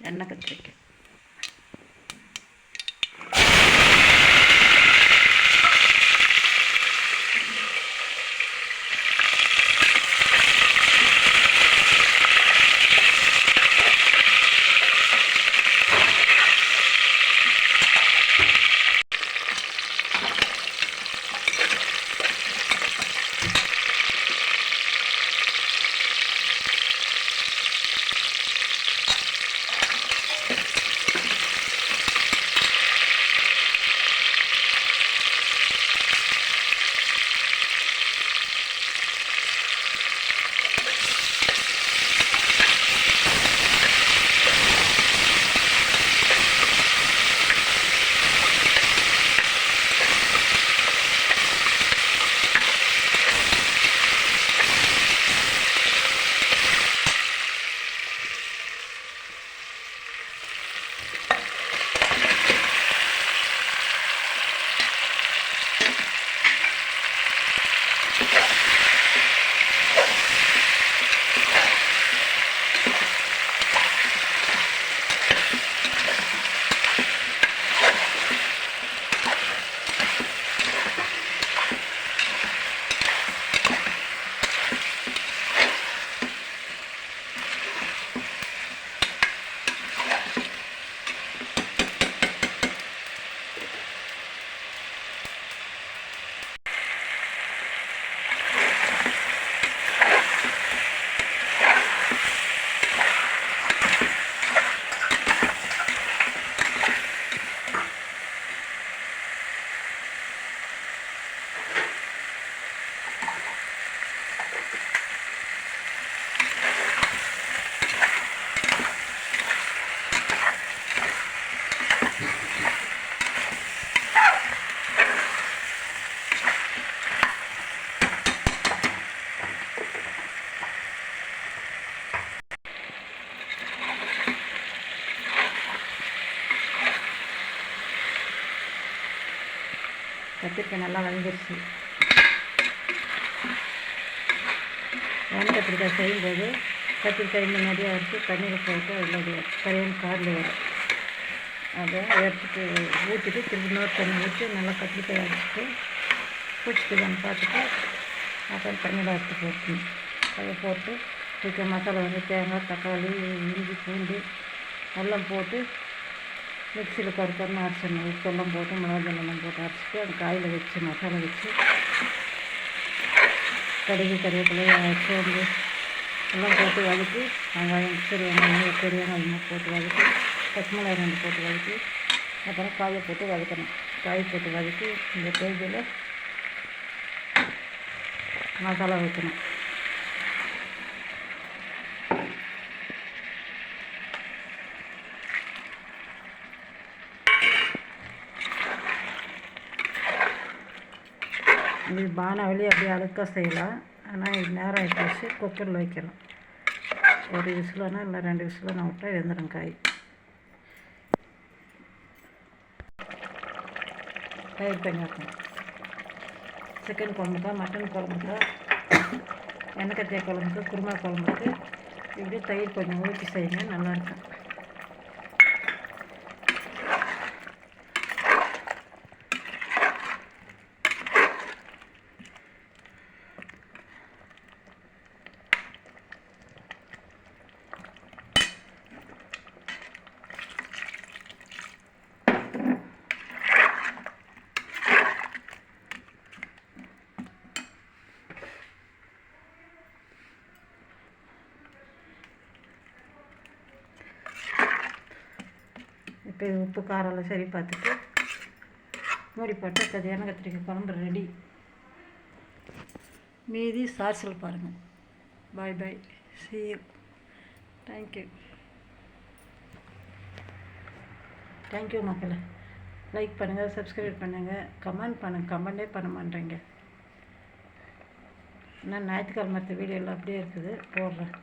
எண்ணெய் கத்திரிக்காய். கத்திரிக்காய் நல்லா வதங்கிடுச்சு. எண்ணெய் கத்திரிக்காய் செய்யும்போது கத்திரிக்காய் இந்த நிறையா எடுத்து தண்ணியில் போட்டு அதில் கரையான காரில் வரும். அதை எடுத்துட்டு ஊற்றிட்டு திருப்பி இன்னொரு தண்ணி ஊற்றி நல்லா கத்திரிக்காய் அடிச்சுட்டு பிடிச்சிக்குதான்னு பார்த்துட்டு அப்புறம் தண்ணியில் எடுத்து போட்டணும். அதை போட்டு இதுக்கு மசாலா வந்து தேங்காய், தக்காளி, இஞ்சி, பூண்டு எல்லாம் போட்டு மிக்சியில் கருக்கன்னு அரைச்சிடணும். உப்பெல்லாம் போட்டு மிளகாத்தூளெல்லாம் போட்டு அரைச்சிட்டு அந்த காயில் வச்சு மசாலா வச்சு கடுகு, கருவேப்பிலை, சோம்பு எல்லாம் போட்டு வதக்கி வெங்காயம், பெரிய வெங்காயம் போட்டு வதக்கி பச்சை மிளகாய் 2 போட்டு வதக்கி அப்புறம் காயை போட்டு வதக்கணும். காய் போட்டு வதக்கி இந்த தேதியில் மசாலா வைக்கணும். இது பானாவிலே அப்படியே அழுக்காக செய்யலாம். ஆனால் இது நேரம் ஆகிடுச்சு, குக்கரில் வைக்கலாம். ஒரு விசிலனா இல்லை 2 விசில் நான் விட்டால் வெந்துடும் காய். தயிர் பண்ணி வைக்கணும். சிக்கன் குழம்புக்கா, மட்டன் குழம்புக்கா, எண்ணெய் கத்திரிக்காய் குழம்புக்கு, குருமா குழம்புக்கு இப்படி தயிர் கொஞ்சம் ஊற்றி செய்யுங்க, நல்லாயிருக்கும். இப்போ இது உப்பு காரெல்லாம் சரி பார்த்துட்டு மூடி போட்டு எண்ணெய் கத்திரிக்காய் குழம்பு ரெடி. மீதி சார்ஸில் பாருங்கள். பாய் பாய், see you, தேங்க்யூ மக்களை. லைக் பண்ணுங்கள், சப்ஸ்கிரைப் பண்ணுங்கள், கமெண்ட் பண்ணுங்கள். கமெண்டே பண்ண மாட்டேங்க. நான் ஞாயிற்றுக்கிழமை வீடியோவில் அப்படியே இருக்குது போடுறேன்.